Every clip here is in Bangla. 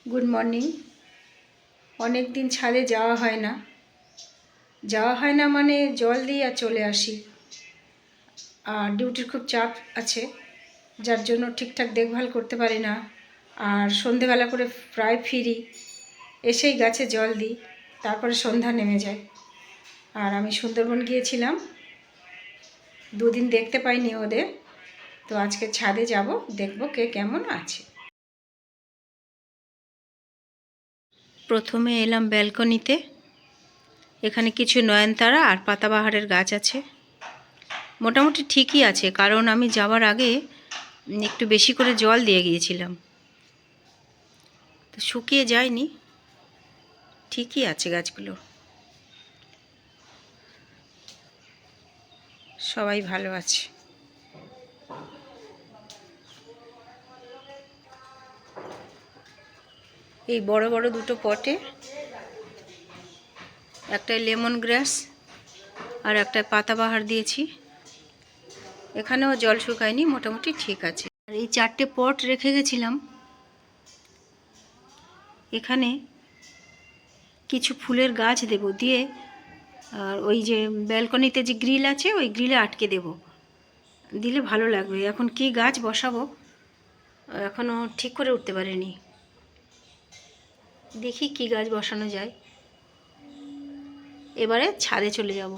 Good morning. অনেক দিন ছাদে যাওয়া হয় না মানে জল দিয়ে আর চলে আসি। আর ডিউটির খুব চাপ আছে, যার জন্য ঠিকঠাক দেখভাল করতে পারি না। আর সন্ধেবেলা করে প্রায় ফিরি, এসেই গাছে জল দিই, তারপরে সন্ধ্যা নেমে যায়। আর আমি সুন্দরবন গিয়েছিলাম, দুদিন দেখতে পাইনি ওদের, তো আজকে ছাদে যাব, দেখব কে কেমন আছে। প্রথমে এলাম ব্যালকনিতে। এখানে কিছু নয়নতারা আর পাতাবাহারের গাছ আছে। মোটামুটি ঠিকই আছে, কারণ আমি যাওয়ার আগে একটু বেশি করে জল দিয়ে গিয়েছিলাম, তো শুকিয়ে যায়নি, ঠিকই আছে গাছগুলো। সবাই ভালো আছে। এই বড় বড় দুটো পটে একটা লেমন গ্রাস আর একটা পাতাবাহার দিয়েছি। এখানেও জল শুকায়নি, মোটামুটি ঠিক আছে। আর এই 4টে পট রেখে গেছিলাম, এখানে কিছু ফুলের গাছ দেব, দিয়ে আর ওই যে ব্যালকনিতে যে গ্রিল আছে ওই গ্রিলে আটকে দেব, দিলে ভালো লাগবে। এখন কি গাছ বসাবো এখনও ঠিক করে উঠতে পারিনি, দেখি কি গাছ বসানো যায়। এবারে ছাদে চলে যাব।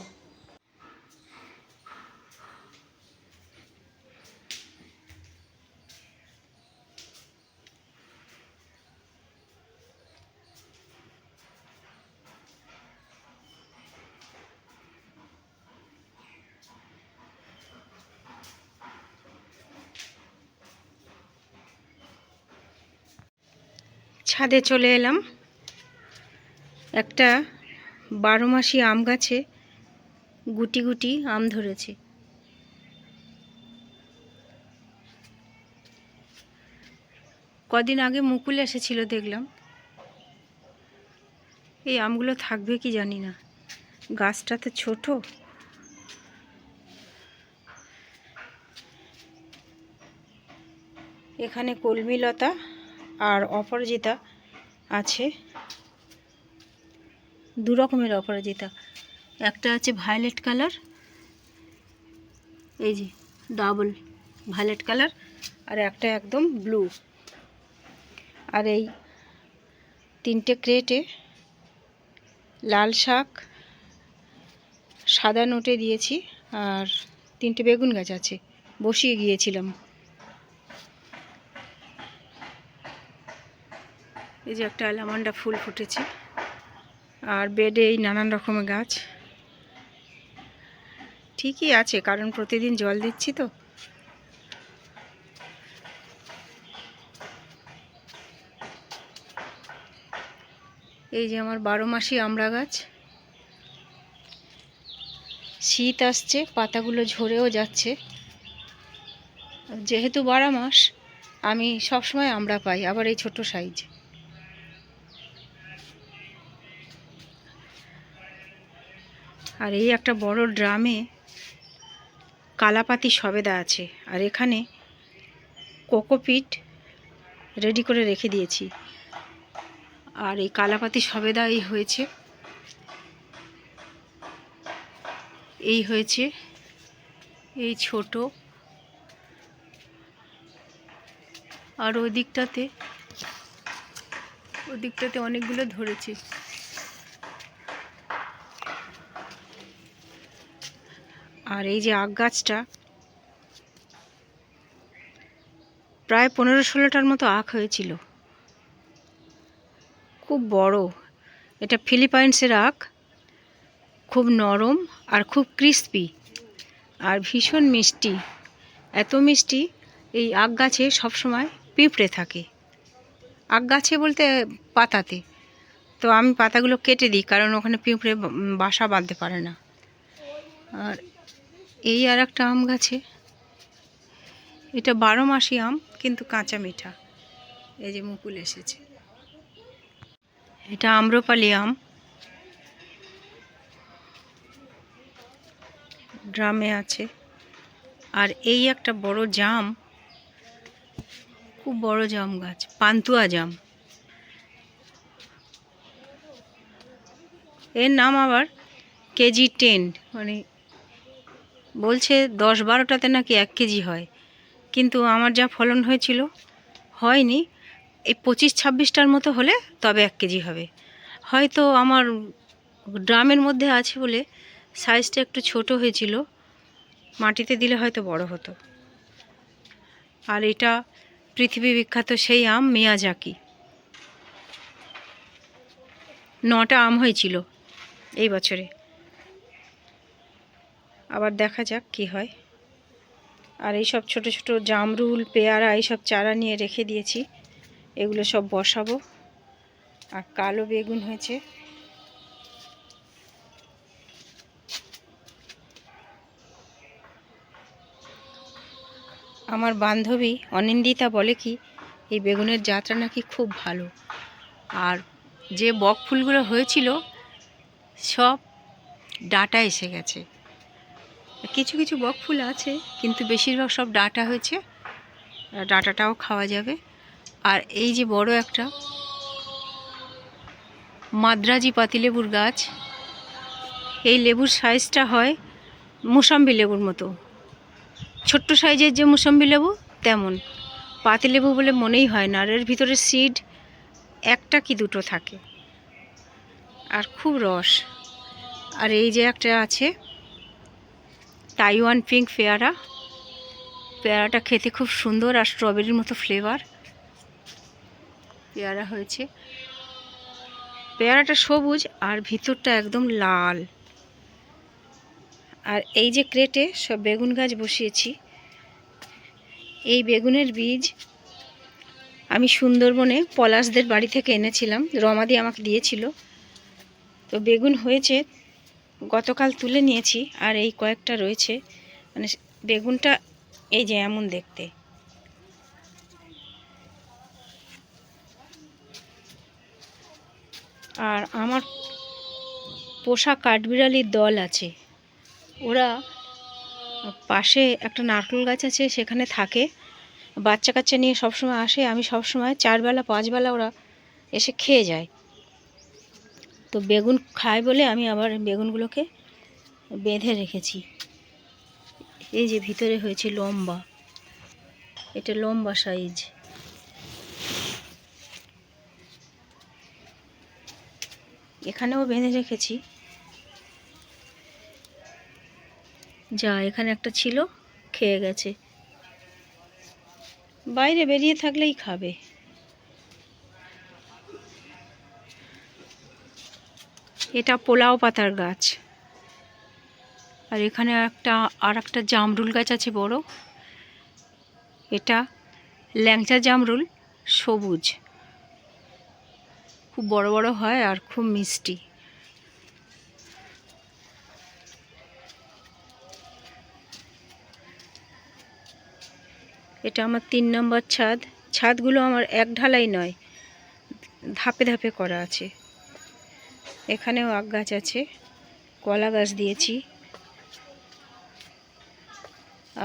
ছাদে চলে এলাম। একটা 12 মাসি আম গাছে গুটি গুটি আম ধরেছে। কদিন আগে মুকুল এসেছিল, দেখলাম। এই আমগুলো থাকবে কি জানি না, গাছটা তো ছোট। এখানে কলমি লতা আর অপরাজিতা আছে, দু রকমের অপরাজিতা। একটা আছে ভায়োলেট কালার, এই যে ডাবল ভায়োলেট কালার, আর একটা একদম ব্লু। আর এই 3টে ক্রেটে লাল শাক, সাদা নোটে দিয়েছি, আর 3টে বেগুন গাছ আছে, বসিয়ে গিয়েছিলাম। এই যে একটা অ্যালামান্ডা ফুল ফুটেছে, আর বেডে এই নানান রকমের গাছ। ঠিকই আছে, কারণ প্রতিদিন জল দিচ্ছি তো। এই যে আমার 12 মাসি আমড়া গাছ। শীত আসছে, পাতাগুলো ঝরেও যাচ্ছে। যেহেতু 12 মাস, আমি সবসময় আমড়া পাই, আবার এই ছোট সাইজ। আর এই একটা বড় ড্রামে কালাপাতি সবেদা আছে, আর এখানে কোকোপিট রেডি করে রেখে দিয়েছি। আর এই কালাপাতি সবেদা এই হয়েছে এই ছোট। আর ওদিকটাতে অনেকগুলো ধরেছে। আর এই যে আখ গাছটা, প্রায় 15-16টার মতো আখ হয়েছিল, খুব বড়। এটা ফিলিপাইন্সের আখ, খুব নরম আর খুব ক্রিস্পি, আর ভীষণ মিষ্টি। এত মিষ্টি, এই আখ গাছে সবসময় পিঁপড়ে থাকে। আখ গাছে বলতে পাতাতে, তো আমি পাতাগুলো কেটে দিই, কারণ ওখানে পিঁপড়ে বাসা বাঁধতে পারে না। আর এই আর একটা আম গাছে, এটা 12 মাসি আম, কিন্তু কাঁচা মিঠা। এই যে মুকুল এসেছে। এটা আম্রপালি আম, ড্রামে আছে। আর এই একটা বড় জাম, খুব বড় জাম গাছ, পান্তুয়া জাম। এর নাম আবার কেজি 10, মানে বলছে 10-12টাতে নাকি 1 কেজি হয়, কিন্তু আমার যা ফলন হয়েছিল হয়নি। এই 25-26টার মতো হলে তবে 1 কেজি হবে। হয়তো আমার ড্রামের মধ্যে আছে বলে সাইজটা একটু ছোট হয়েছিল, মাটিতে দিলে হয়তো বড় হতো। আর এটা পৃথিবী বিখ্যাত সেই আম মিয়াজাকি। 9টা আম হয়েছিল এই বছরে। আবার দেখা যাক কি হয়। আর এই সব ছোট ছোট জামরুল, পেয়ারা এইসব চারা নিয়ে রেখে দিয়েছি, এগুলো সব বসাবো। আর কালো বেগুন হয়েছে। আমার বান্ধবী অনিন্দিতা বলে কি এই বেগুনের জাতটা নাকি খুব ভালো। আর যে বক ফুলগুলো হয়েছিল সব ডাঁটা এসে গেছে। কিছু কিছু বক ফুল আছে, কিন্তু বেশিরভাগ সব ডাঁটা হয়েছে। ডাঁটাটাও খাওয়া যাবে। আর এই যে বড় একটা মাদ্রাজি পাতিলেবুর গাছ, এই লেবুর সাইজটা হয় মুসাম্বি লেবুর মতো, ছোট্ট সাইজের যে মুসাম্বি লেবু তেমন। পাতিলেবু বলে মনেই হয় না, আর এর ভিতরে সিড একটা কি দুটো থাকে, আর খুব রস। আর এই যে একটা আছে তাইওয়ান পিঙ্ক পেয়ারা, পেয়ারাটা খেতে খুব সুন্দর আর স্ট্রবেরির মতো ফ্লেভার। পেয়ারা হয়েছে, পেয়ারাটা সবুজ আর ভিতরটা একদম লাল। আর এই যে ক্রেটে সব বেগুন গাছ বসিয়েছি। এই বেগুনের বীজ আমি সুন্দরবনে পলাশদের বাড়ি থেকে এনেছিলাম, রমাদি আমাকে দিয়েছিল। তো বেগুন হয়েছে, গতকাল তুলে নিয়েছি। আর এই কয়েকটা রয়েছে, মানে বেগুনটা এই যে এমন দেখতে। আর আমার পোষা কাঠবিড়ালির দল আছে, ওরা পাশে একটা নারকেল গাছ আছে সেখানে থাকে, বাচ্চা কাচ্চা নিয়ে সবসময় আসে। আমি সবসময় 4 বেলা 5 বেলা ওরা এসে খেয়ে যায়। তো বেগুন খায় বলে আমি আবার বেগুনগুলোকে বেঁধে রেখেছি। এই যে ভিতরে হয়েছে লম্বা, এটা লম্বা সাইজ। এখানেও বেঁধে রেখেছি। যা এখানে একটা ছিল, খেয়ে গেছে। বাইরে বেরিয়ে থাকলেই খাবে। এটা পোলাও পাতার গাছ। আর এখানে আর একটা জামরুল গাছ আছে বড়, এটা ল্যাংচা জামরুল, সবুজ, খুব বড় বড় হয় আর খুব মিষ্টি। এটা আমার 3 নম্বর ছাদ। ছাদগুলো আমার এক ঢালাই নয়, ধাপে ধাপে করা আছে। এখানেও আখ গাছ আছে, কলা গাছ দিয়েছি,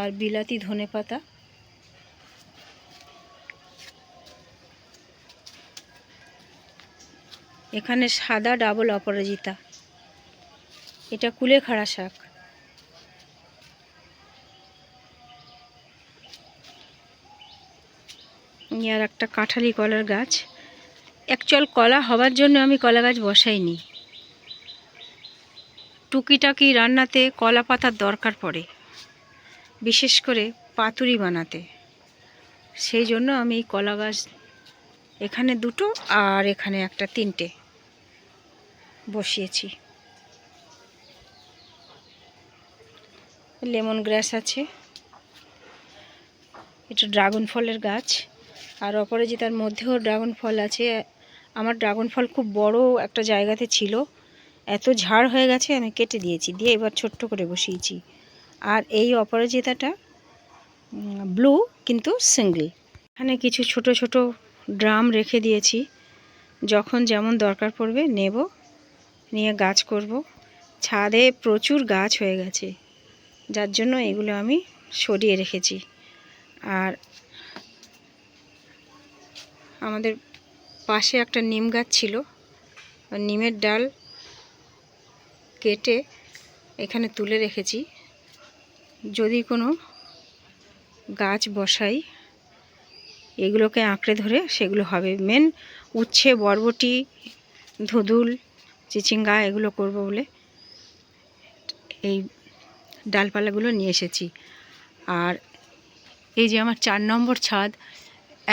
আর বিলাতি ধনেপাতা। এখানে সাদা ডাবল অপরাজিতা, এটা কুলেখাড়া শাক। আর একটা কাঁঠালি কলার গাছ। অ্যাকচুয়াল কলা হবার জন্য আমি কলা গাছ বসাইনি, টুকিটাকি রান্নাতে কলা পাতার দরকার পড়ে, বিশেষ করে পাতুরি বানাতে। সেই জন্য আমি এই কলা গাছ এখানে 2টো আর এখানে একটা 3টে বসিয়েছি। লেমন গ্রাস আছে, এটা ড্রাগন ফলের গাছ। আর অপরাজিতার মধ্যেও ড্রাগন ফল আছে। আমার ড্রাগন ফল খুব বড় একটা জায়গাতে ছিল, এত ঝাড় হয়ে গেছে আমি কেটে দিয়েছি, দিয়ে এবার ছোট্ট করে বসিয়েছি। আর এই অপরাজিতাটা ব্লু কিন্তু সিঙ্গেল। এখানে কিছু ছোট ছোট ড্রাম রেখে দিয়েছি, যখন যেমন দরকার পড়বে নেব, নিয়ে গাছ করব। ছাদে প্রচুর গাছ হয়ে গেছে, যার জন্য এগুলো আমি সরিয়ে রেখেছি। আর আমাদের পাশে একটা নিম গাছ ছিল, নিমের ডাল কেটে এখানে তুলে রেখেছি। যদি কোনো গাছ বসাই এগুলোকে আঁকড়ে ধরে সেগুলো হবে। মেন উচ্ছে, বরবটি, ধুদুল, চিচিঙ্গা এগুলো করব বলে এই ডালপালাগুলো নিয়ে এসেছি। আর এই যে আমার 4 নম্বর ছাদ,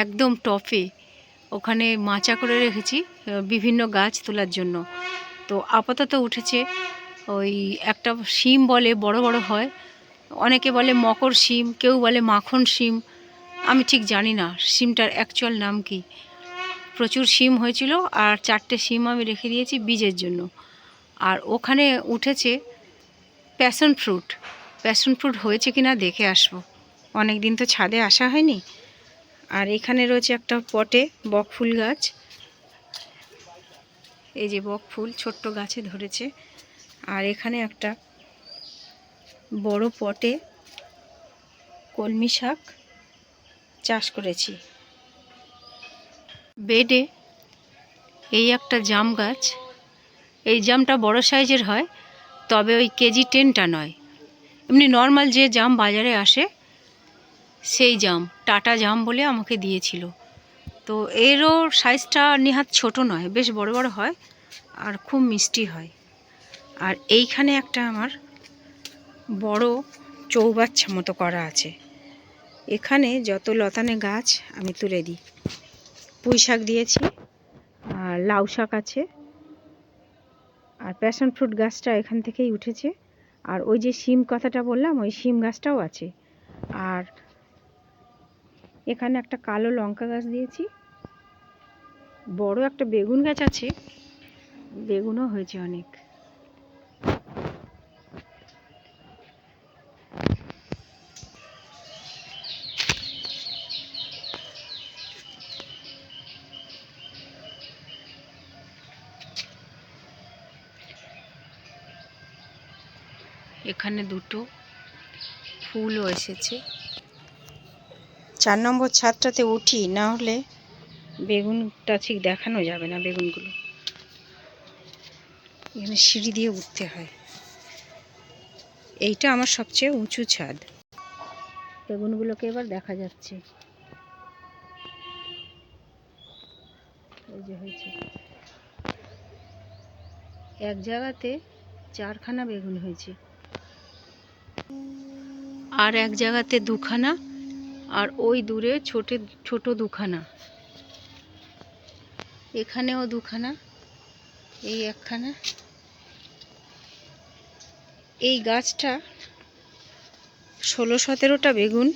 একদম টপে, ওখানে মাচা করে রেখেছি বিভিন্ন গাছ তোলার জন্য। তো আপাতত উঠেছে ওই একটা শিম বলে, বড় বড় হয়, অনেকে বলে মকর শিম, কেউ বলে মাখন শিম, আমি ঠিক জানি না শিমটার অ্যাকচুয়াল নাম কি। প্রচুর শিম হয়েছিল আর 4টে শিম আমি রেখে দিয়েছি বীজের জন্য। আর ওখানে উঠেছে প্যাশন ফ্রুট। প্যাশন ফ্রুট হয়েছে কিনা দেখে আসবো, অনেক দিন তো ছাদে আসা হয়নি। আর এখানে রয়েছে একটা পটে বকফুল গাছ, এই যে বকফুল ছোট্ট গাছে ধরেছে। আর এখানে একটা বড় পটে কলমি শাক চাষ করেছি। বেডে এই একটা জাম গাছ, এই জামটা বড় সাইজের হয়, তবে ওই কেজি 10টা নয়, এমনি নর্মাল যে জাম বাজারে আসে সেই জাম, টাটা জাম বলে আমাকে দিয়েছিল। তো এরও সাইজটা নেহাত ছোট নয়, বেশ বড় বড় হয় আর খুব মিষ্টি হয়। আর এইখানে একটা আমার বড় চৌবাচ্চা মতো করা আছে, এখানে যত লতানে গাছ আমি তুলে দিই। পুঁই শাক দিয়েছি আর লাউ শাক আছে, আর প্যাশন ফ্রুট গাছটা এখান থেকেই উঠেছে। আর ওই যে শিম কথাটা বললাম, ওই শিম গাছটাও আছে। আর এখানে একটা কালো লঙ্কা গাছ দিয়েছি, বড় একটা বেগুন গাছ আছে, বেগুনও হয়েছে অনেক। এখানে দুটো ফুলও এসেছে। 4 নম্বর ছাদটাতে উঠি, না হলে বেগুনটা ঠিক দেখানো যাবে না। বেগুনগুলো এখানে সিঁড়ি দিয়ে উঠতে হয়। এইটা আমার সবচেয়ে উঁচু ছাদ। বেগুনগুলোকে এবার দেখা যাচ্ছে, এই যে হয়েছে। এক জায়গাতে 4খানা বেগুন হয়েছে, আর এক জায়গাতে 2খানা, আর ওই দূরে ছোট ছোট 2খানা, এখানেও 2খানা, এই 1খানা। এই গাছটা 16-17টা বেগুন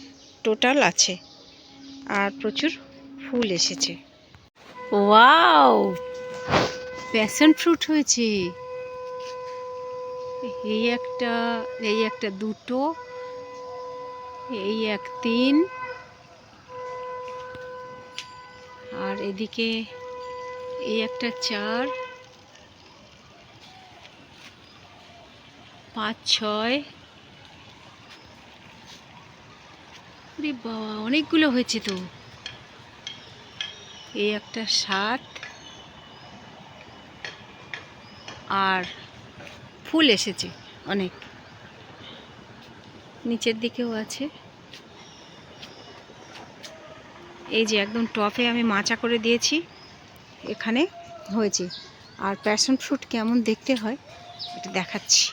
টোটাল আছে, আর প্রচুর ফুল এসেছে। ওয়াও, প্যাশন ফ্রুট হয়েছে। এই একটা, এই একটা, দুটো, এই 1, 3, আর এদিকে এই একটা 4, 5, 6, আরে বাবা অনেকগুলো হয়েছে তো। এই একটা 7, আর ফুল এসেছে অনেক, নিচের দিকেও আছে। এই যে একদম টপে আমি মাচা করে দিয়েছি, এখানে হয়েছে। আর প্যাশন ফ্রুট কেমন দেখতে হয় এটা দেখাচ্ছি।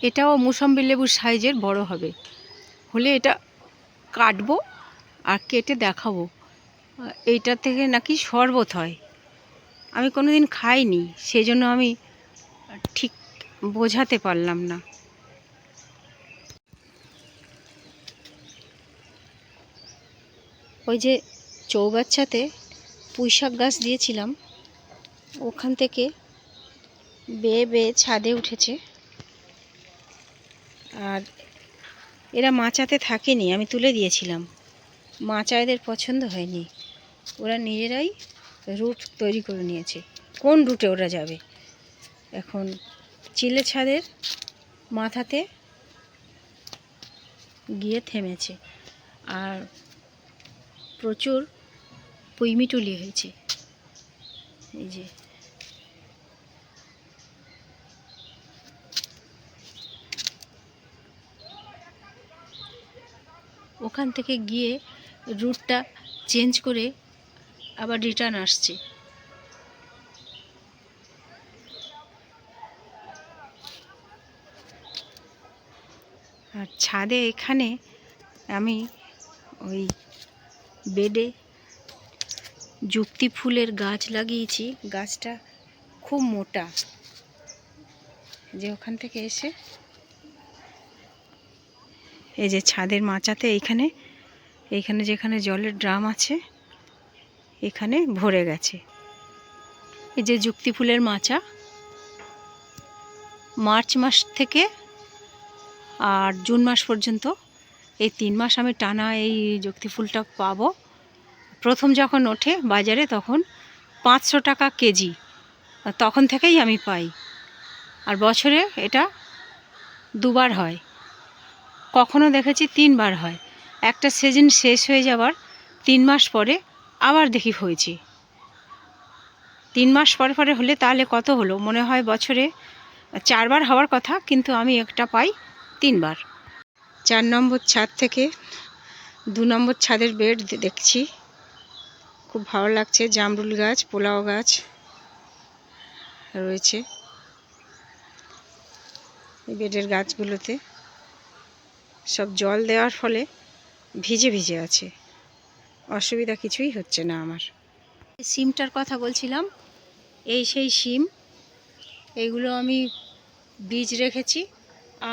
এটাও মুসম্বি লেবুর সাইজের বড় হবে, হলে এটা কাটবো আর কেটে দেখাবো। এইটা থেকে নাকি শরবত হয়, আমি কোনোদিন খাইনি, সেজন্য আমি ঠিক বোঝাতে পারলাম না। ওই যে চৌবাচ্চাতে পুঁইশাক গাছ দিয়েছিলাম, ওখান থেকে বেয়ে বেয়ে ছাদে উঠেছে। আর এরা মাচাতে থাকেনি, আমি তুলে দিয়েছিলাম, মাচা এদের পছন্দ হয়নি, ওরা নিজেরাই রুট তৈরি করে নিয়েছে। কোন রুটে ওরা যাবে? এখন চিলে ছাদের মাথাতে গিয়ে থেমেছে। আর প্রচুর পইমিটুলি হয়েছে। এই যে ওখান থেকে গিয়ে রুটটা চেঞ্জ করে আবার রিটার্ন আসছে। আর ছাদে এখানে আমি ওই বেডে যুক্তি ফুলের গাছ লাগিয়েছি। গাছটা খুব মোটা, যে ওখান থেকে এসে এই যে ছাদের মাচাতে এইখানে যেখানে জলের ড্রাম আছে এখানে ভরে গেছে। এই যে যুক্তি ফুলের মাচা, মার্চ মাস থেকে আর জুন মাস পর্যন্ত এই 3 মাস আমি টানা এই যুক্তি ফুলটা পাবো। প্রথম যখন ওঠে বাজারে তখন 500 টাকা কেজি, তখন থেকেই আমি পাই। আর বছরে এটা 2 বার হয়, কখনো দেখেছি 3 বার হয়। একটা সিজন শেষ হয়ে যাবার 3 মাস পরে আবার দেখি হয়েছে। 3 মাস পরে পরে হলে তাহলে কত হলো, মনে হয় বছরে 4 বার হওয়ার কথা, কিন্তু আমি একটা পাই 3 বার। 4 নম্বর ছাদ থেকে 2 নম্বর ছাদের বেড দেখছি, খুব ভালো লাগছে। জামরুল গাছ, পোলাও গাছ রয়েছে এই বেডের গাছগুলোতে। সব জল দেওয়ার ফলে ভিজে ভিজে আছে, অসুবিধা কিছুই হচ্ছে না আমার। সিমটার কথা বলছিলাম, এই সেই সিম। এইগুলো আমি বীজ রেখেছি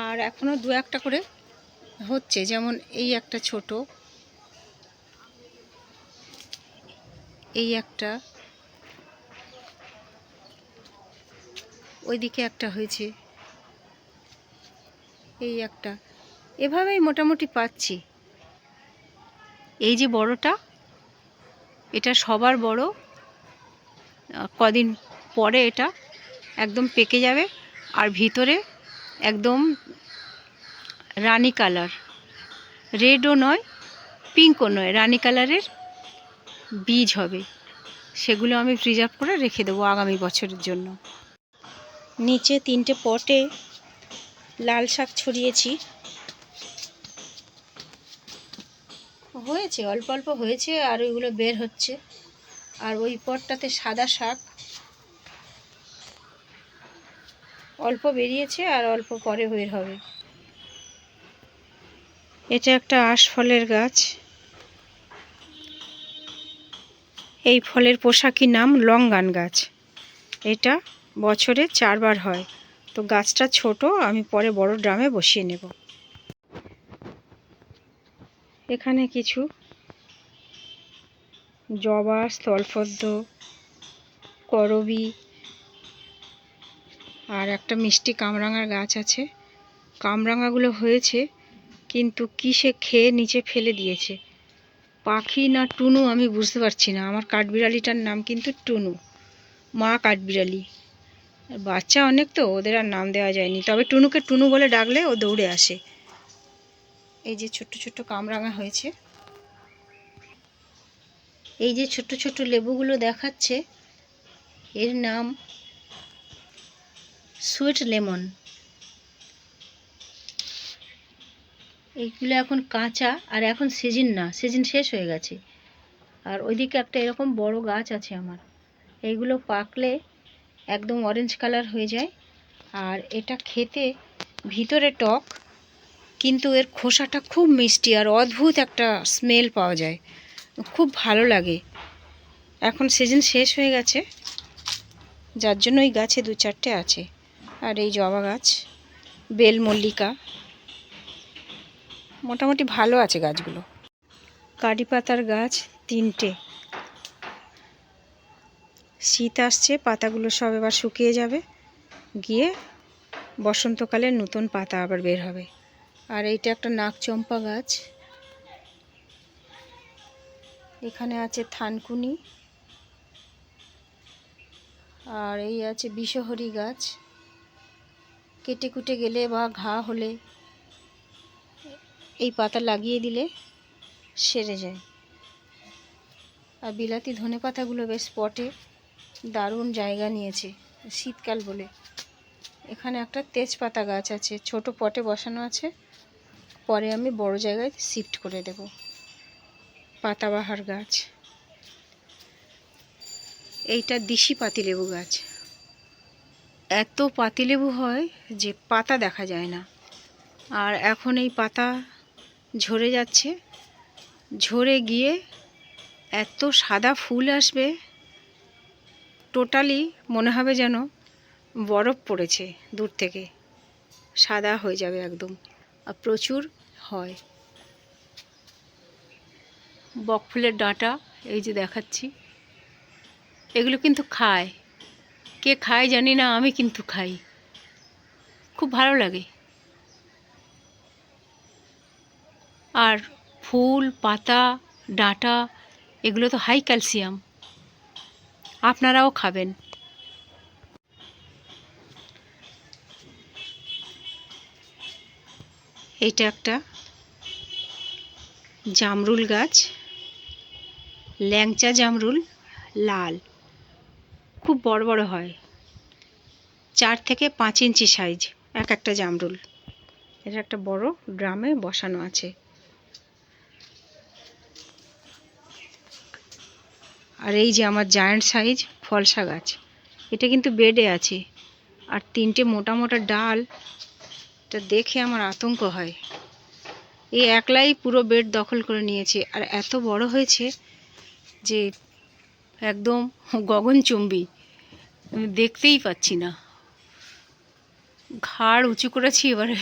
আর এখনও 2-1টা করে হচ্ছে। যেমন এই একটা ছোট, এই একটা, ওইদিকে একটা হয়েছে, এই একটা, এভাবেই মোটামুটি পাচ্ছি। এই যে বড়টা, এটা সবার বড়, কদিন পরে এটা একদম পেকে যাবে। আর ভিতরে একদম রানি কালার, রেডও নয় পিঙ্কও নয়, রানি কালারের বীজ হবে। সেগুলো আমি প্রিজার্ভ করে রেখে দেবো আগামী বছরের জন্য। নিচে 3টে পটে লাল শাক ছড়িয়েছি, হয়েছে অল্প অল্প হয়েছে আর ওইগুলো বের হচ্ছে। আর ওই পটটাতে সাদা শাক অল্প বেরিয়েছে আর অল্প পরে বের হবে। এটা একটা আঁশফলের গাছ, এই ফলের পোশাকি নাম লঙ্গান গাছ। এটা বছরে 4 বার হয়। তো গাছটা ছোট, আমি পরে বড় ড্রামে বসিয়ে নেব। এখানে কিছু জবা, স্থলপদ্ম, করবী আর একটা মিষ্টি কামরাঙার গাছ আছে। কামরাঙাগুলো হয়েছে, কিন্তু কিসে খেয়ে নিচে ফেলে দিয়েছে, পাখি না টুনু আমি বুঝতে পারছি না। আমার কাঠবিড়ালিটার নাম কিন্তু টুনু, মা কাঠবিড়ালি। বাচ্চা অনেক তো, ওদের আর নাম দেওয়া যায়নি, তবে টুনুকে টুনু বলে ডাকলে ও দৌড়ে আসে। এই যে ছোট্ট ছোট্ট কামরাঙা হয়েছে। এই যে ছোট্ট ছোট্ট লেবুগুলো দেখাচ্ছে, এর নাম সুইট লেমন। এইগুলো এখন কাঁচা, আর এখন সিজন না, সিজন শেষ হয়ে গেছে। আর ওইদিকে একটা এরকম বড় গাছ আছে আমার, এইগুলো পাকলে একদম অরেঞ্জ কালার হয়ে যায়। আর এটা খেতে ভিতরে টক, কিন্তু এর খোসাটা খুব মিষ্টি আর অদ্ভুত একটা স্মেল পাওয়া যায়, খুব ভালো লাগে। এখন সিজন শেষ হয়ে গেছে, যার জন্য ওই গাছে 2-4টে আছে। আর এই জবা গাছ, বেল মল্লিকা, মোটামুটি ভালো আছে গাছগুলো। কারি পাতার গাছ 3টে। শীত আসছে, পাতাগুলো সব এবার শুকিয়ে যাবে, গিয়ে বসন্তকালে নতুন পাতা আবার বের হবে। আর এইটা একটা নাকচম্পা গাছ, এখানে আছে থানকুনি, আর এই আছে বিষহরি গাছ। কেটে কুটে গেলে বা ঘা হলে এই পাতা লাগিয়ে দিলে সেরে যায়। আর বিলাতি ধনেপাতাগুলো বেশ স্পটে দারুণ জায়গা নিয়েছে শীতকাল বলে। এখানে একটা তেজপাতা গাছ আছে, ছোট পটে বসানো আছে, পরে আমি বড় জায়গায় শিফট করে দেব। পাতাবাহার গাছ, এইটা দিশি পাতিলেবু গাছ। এত পাতিলেবু হয় যে পাতা দেখা যায় না। আর এখন এই পাতা ঝরে যাচ্ছে, ঝরে গিয়ে এত সাদা ফুল আসবে, টোটালি মনে হবে যেন বরফ পড়েছে দূর থেকে, সাদা হয়ে যাবে একদম। আর প্রচুর হয়। বকফুলের ডাঁটা এই যে দেখাচ্ছি, এগুলো কিন্তু খায়, কে খায় জানি না, আমি কিন্তু খাই, খুব ভালো লাগে। আর ফুল, পাতা, ডাঁটা এগুলো তো হাই ক্যালসিয়াম, আপনারাও খাবেন। এইটা একটা জামরুল গাছ, ল্যাংচা জামরুল, লাল, খুব বড় বড় হয়, 4 থেকে 5 ইঞ্চি সাইজ এক একটা জামরুল। এটা একটা বড় ড্রামে বসানো আছে। আর এই যে আমার জায়ান্ট সাইজ ফলসা গাছ, এটা কিন্তু বেডে আছে, আর 3টে মোটা মোটা ডাল, এটা দেখে আমার আতঙ্ক হয়। এই একলাই পুরো বেড দখল করে নিয়েছে, আর এত বড় হয়েছে যে একদম গগনচুম্বী, আমি দেখতেই পাচ্ছি না। ঘাড় উঁচু করেছি, এবারে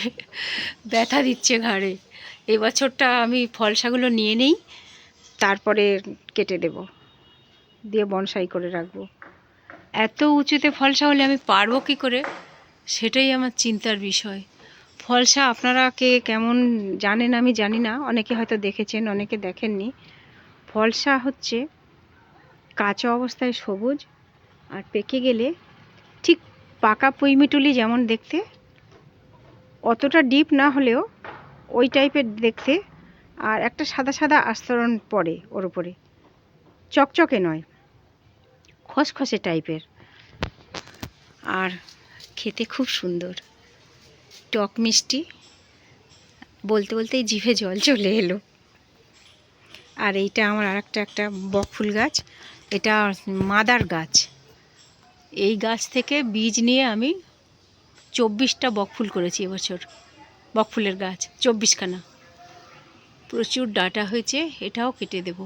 ব্যথা দিচ্ছে ঘাড়ে। এই বছরটা আমি ফলসাগুলো নিয়ে নেই, তারপরে কেটে দেব, দিয়ে বনসাই করে রাখবো। এত উঁচুতে ফলসা হলে আমি পারবো কী করে, সেটাই আমার চিন্তার বিষয়। ফলসা আপনারা কে কেমন জানেন আমি জানি না, অনেকে হয়তো দেখেছেন, অনেকে দেখেননি। ফলসা হচ্ছে কাঁচা অবস্থায় সবুজ, আর পেকে গেলে ঠিক পাকা পুঁইমিটুলি যেমন দেখতে, অতটা ডিপ না হলেও ওই টাইপের দেখতে, আর একটা সাদা সাদা আস্তরণ পড়ে ওর উপরে, চকচকে নয়, খসখসে টাইপের, আর খেতে খুব সুন্দর, টক মিষ্টি। বলতে বলতেই জিভে জল চলে এলো। আর এইটা আমার একটা বকফুল গাছ, এটা মাদার গাছ। এই গাছ থেকে বীজ নিয়ে আমি 24টা বকফুল করেছি এবছর, বকফুলের গাছ 24খানা, প্রচুর ডাঁটা হয়েছে, এটাও কেটে দেব।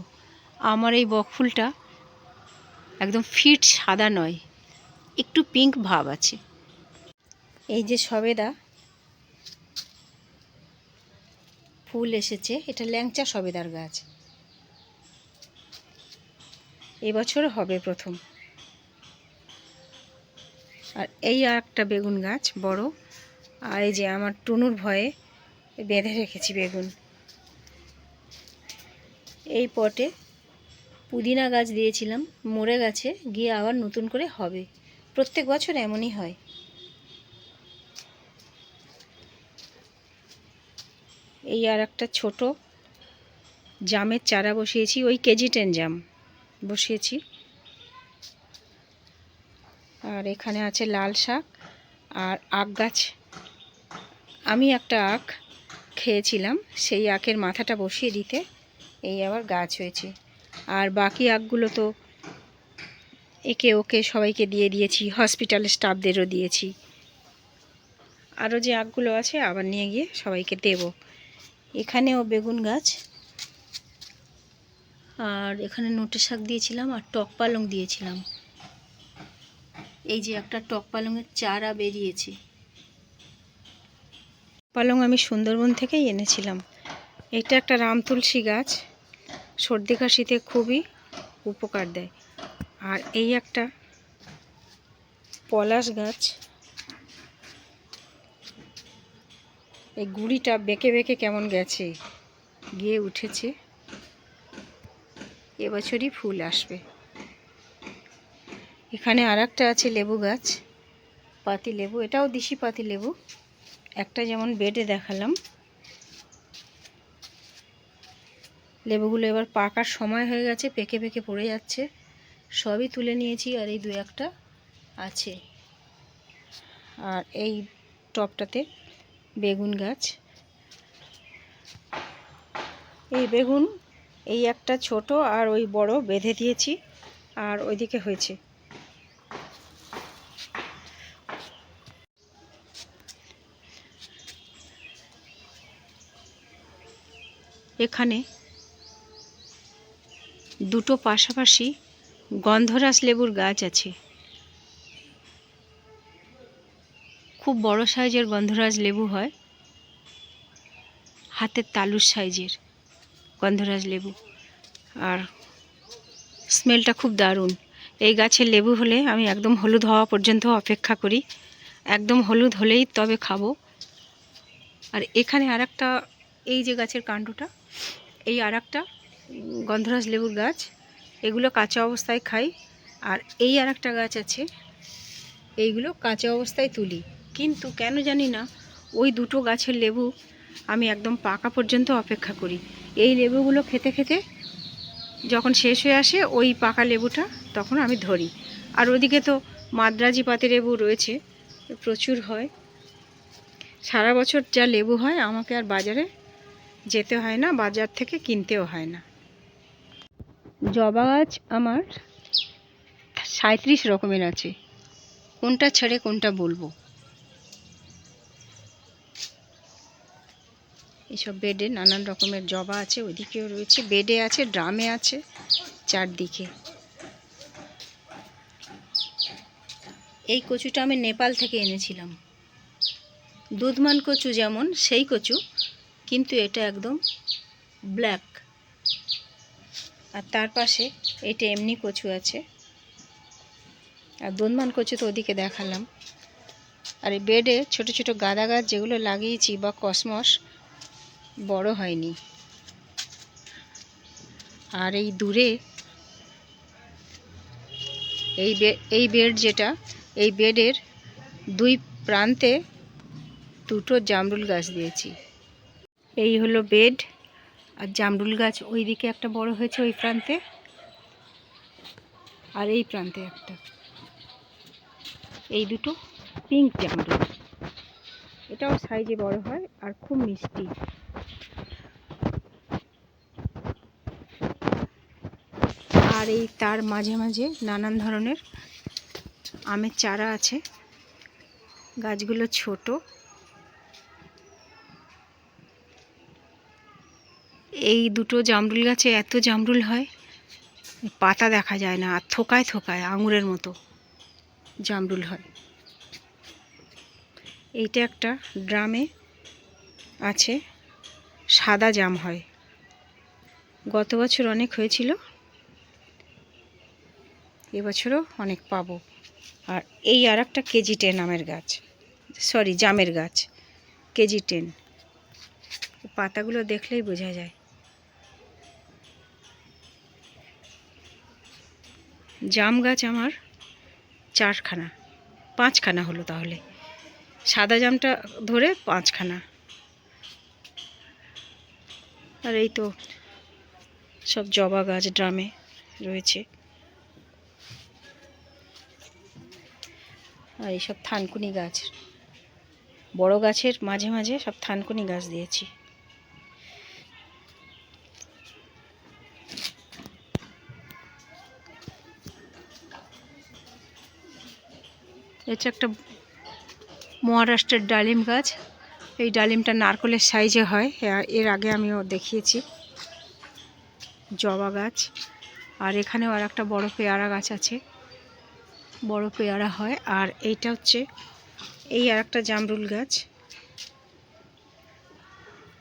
আমার এই বকফুলটা একদম ফিট সাদা নয়, একটু পিঙ্ক ভাব আছে। এই যে সবেদা ফুল এসেছে, এটা ল্যাংচা সবেদার গাছ, এবছর হবে প্রথম। আর এই আর একটা বেগুন গাছ বড়, আর এই যে আমার টুনুর ভয়ে বেঁধে রেখেছি বেগুন। এই পটে পুদিনা গাছ দিয়েছিলাম, মরে গেছে, গিয়ে আবার নতুন করে হবে, প্রত্যেক বছর এমনই হয়। এই আর একটা ছোট জামের চারা বসিয়েছি, ওই KG10 জাম বসিয়েছি। আর এখানে আছে লাল শাক আর আখ গাছ। আমি একটা আখ খেয়েছিলাম, সেই আখের মাথাটা বসিয়ে দিতে এই আবার গাছ হয়েছে। আর বাকি আখগুলো তো একে ওকে সবাইকে দিয়ে দিয়েছি, হসপিটালের স্টাফদেরও দিয়েছি। আরও যে আখগুলো আছে আবার নিয়ে গিয়ে সবাইকে দেব। এখানেও বেগুন গাছ, আর এখানে নোটে শাক দিয়েছিলাম, আর টক পালং দিয়েছিলাম। এই যে একটা টক পালংয়ের চারা বেরিয়েছে, পালং আমি সুন্দরবন থেকেই এনেছিলাম। এটা একটা রাম তুলসী গাছ, সর্দি কাশিতে খুবই উপকার দেয়। আর এই একটা পলাশ গাছ, এই গুঁড়িটা বেঁকে বেঁকে কেমন গেছে, গিয়ে উঠেছে, এবছরই ফুল আসবে। এখানে আর একটা আছে লেবু গাছ, পাতি লেবু, এটাও দেশি পাতি লেবু, একটা যেমন বেডে দেখালাম, লেবুগুলো এবার পাকার সময় হয়ে গেছে, পেকে পেকে পড়ে যাচ্ছে। সবই তুলে নিয়েছি, আর এই 2-1টা আছে। আর এই টবটাতে বেগুন গাছ। এই বেগুন এই একটা ছোট আর ওই বড় বেঁধে দিয়েছি, আর ওইদিকে হয়েছে। এখানে দুটো পাশাপাশি গন্ধরাজ লেবুর গাছ আছে। খুব বড় সাইজের গন্ধরাজ লেবু হয়, হাতের তালুর সাইজের গন্ধরাজ লেবু, আর স্মেলটা খুব দারুণ। এই গাছের লেবু হলে আমি একদম হলুদ হওয়া পর্যন্ত অপেক্ষা করি, একদম হলুদ হলেই তবে খাবো। আর এখানে আরেকটা, এই যে গাছের কাণ্ডটা, এই আরেকটা গন্ধরাজ লেবুর গাছ। এগুলো কাঁচা অবস্থায় খাই। আর এই আরেকটা গাছ আছে, এইগুলো কাঁচা অবস্থায় তুলি। কিন্তু কেন জানি না ওই দুটো গাছের লেবু আমি একদম পাকা পর্যন্ত অপেক্ষা করি। এই লেবুগুলো খেতে খেতে যখন শেষ হয়ে আসে ওই পাকা লেবুটা, তখন আমি ধরি। আর ওদিকে তো মাদ্রাজি পাতিলেবু রয়েছে, প্রচুর হয়। সারা বছর যা লেবু হয়, আমাকে আর বাজারে যেতে হয় না, বাজার থেকে কিনতেও হয় না। জবা গাছ আমার 37 রকমের আছে, কোনটা ছেড়ে কোনটা বলবো। এইসব বেডে নানান রকমের জবা আছে, ওইদিকেও রয়েছে, বেডে আছে, ড্রামে আছে, চারদিকে। এই কচুটা আমি নেপাল থেকে এনেছিলাম, দুধমান কচু যেমন সেই কচু, কিন্তু এটা একদম ব্ল্যাক। আর তার পাশে এটা এমনি কচু আছে, আর দুধমান কচু তো ওদিকে দেখালাম। আর এই বেডে ছোট ছোট গাঁদা গাছ যেগুলো লাগিয়েছি বা কসমস, বড় হয়নি। আর এই দূরে এই বেড যেটা, এই বেডের 2 প্রান্তে 2টো জামরুল গাছ দিয়েছি। এই হলো বেড, আর জামরুল গাছ ওই দিকে একটা বড় হয়েছে ওই প্রান্তে, আর এই প্রান্তে একটা। এই দুটো পিঙ্ক জামরুল, এটাও সাইজে বড় হয় আর খুব মিষ্টি। আর এই তার মাঝে মাঝে নানান ধরনের আমের চারা আছে। গাছগুলো ছোট। এই দুটো জামরুল গাছে এত জামরুল হয়, পাতা দেখা যায় না, আর থোকায় থোকায় আঙুরের মতো জামরুল হয়। এইটা একটা ড্রামে আছে, সাদা জাম হয়। গত বছর অনেক হয়েছিল, এবছরও অনেক পাবো। আর এই আর একটা KG10 আমের গাছ, সরি জামের গাছ, KG10। পাতাগুলো দেখলেই বোঝা যায়। জাম গাছ আমার 4খানা, 5খানা হলো তাহলে, সাদা জামটা ধরে 5খানা। আর এই তো সব জবা গাছ ড্রামে রয়েছে। আর এইসব থানকুনি গাছ, বড় গাছের মাঝে মাঝে সব থানকুনি গাছ দিয়েছি। এটা একটা মহারাষ্ট্রের ডালিম গাছ। এই ডালিমটা নারকেলের সাইজে হয়, এর আগে আমিও দেখিয়েছি। জবা গাছ, আর এখানেও আর একটা বড় পেয়ারা গাছ আছে, বড় পেয়ারা হয়। আর এইটা হচ্ছে এই আর একটা জামরুল গাছ,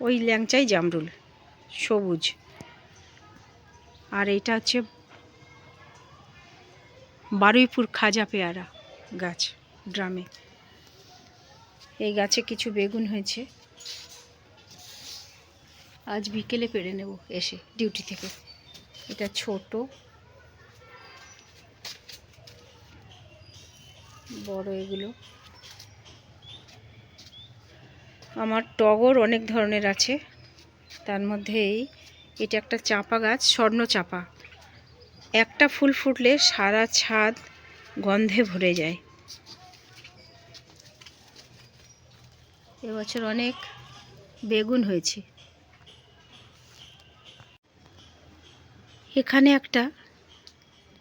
ওই ল্যাংচাই জামরুল, সবুজ। আর এইটা হচ্ছে বারুইপুর খাজা পেয়ারা গাছ, ড্রামে। এই গাছে কিছু বেগুন হয়েছে, আজ বিকেলে পেড়ে নেব এসে ডিউটি থেকে। এটা ছোট, বড় এগুলো। আমার টগর অনেক ধরনের আছে, তার মধ্যে এটা একটা চাপা গাছ, স্বর্ণ চাপা। একটা ফুল ফুটলে সারা ছাদ গন্ধে ভরে যায়। এবছর অনেক বেগুন হয়েছে। এখানে একটা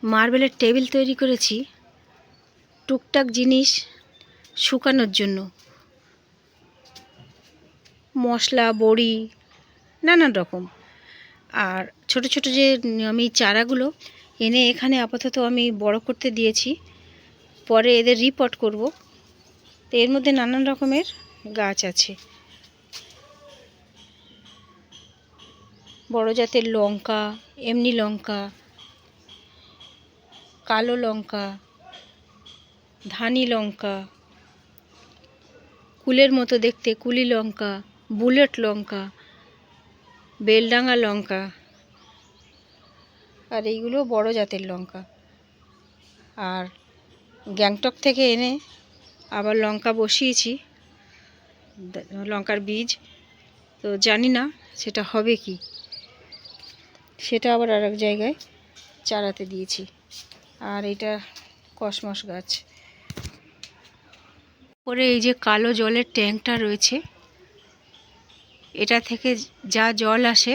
মার্বেলের টেবিল তৈরি করেছি টুকটাক জিনিস শুকানোর জন্য, মশলা, বড়ি, নানান রকম। আর ছোট ছোট যে আমি চারাগুলো এনে এখানে আপাতত আমি বড় করতে দিয়েছি, পরে এদের রিপট করব। তো এর মধ্যে নানান রকমের গাছ আছে। বড় জাতের লঙ্কা, এমনি লঙ্কা, কালো লঙ্কা, ধানি লঙ্কা, কুলের মতো দেখতে কুলি লঙ্কা, বুলেট লঙ্কা, বেলডাঙা লঙ্কা, আর এইগুলো বড় জাতের লঙ্কা। আর গ্যাংটক থেকে এনে আবার লঙ্কা বসিয়েছি, লঙ্কার বীজ। তো জানি না সেটা হবে কি, সেটা আবার আর এক জায়গায় চারাতে দিয়েছি। আর এটা কসমস গাছ। পরে এই যে কালো জলের ট্যাঙ্কটা রয়েছে, এটা থেকে যা জল আসে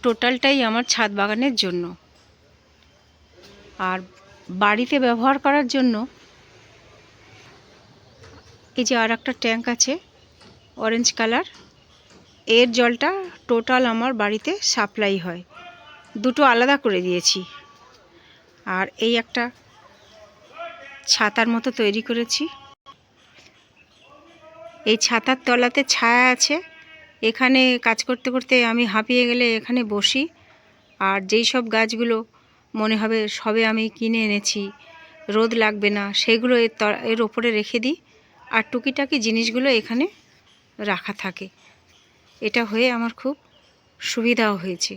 টোটালটাই আমার ছাদ বাগানের জন্য। আর বাড়িতে ব্যবহার করার জন্য এই যে আর একটা ট্যাঙ্ক আছে অরেঞ্জ কালার, এর জলটা টোটাল আমার বাড়িতে সাপ্লাই হয়। দুটো আলাদা করে দিয়েছি। আর এই একটা ছাতার মতো তৈরি করেছি। এই ছাতার তলাতে ছায়া আছে, এখানে কাজ করতে করতে আমি হাঁপিয়ে গেলে এখানে বসি। আর যেই সব গাছগুলো মনে হবে সবে আমি কিনে এনেছি, রোদ লাগবে না, সেগুলো এর ওপরে রেখে দিই। আর টুকিটাকি জিনিসগুলো এখানে রাখা থাকে। এটা হয়ে আমার খুব সুবিধাও হয়েছে।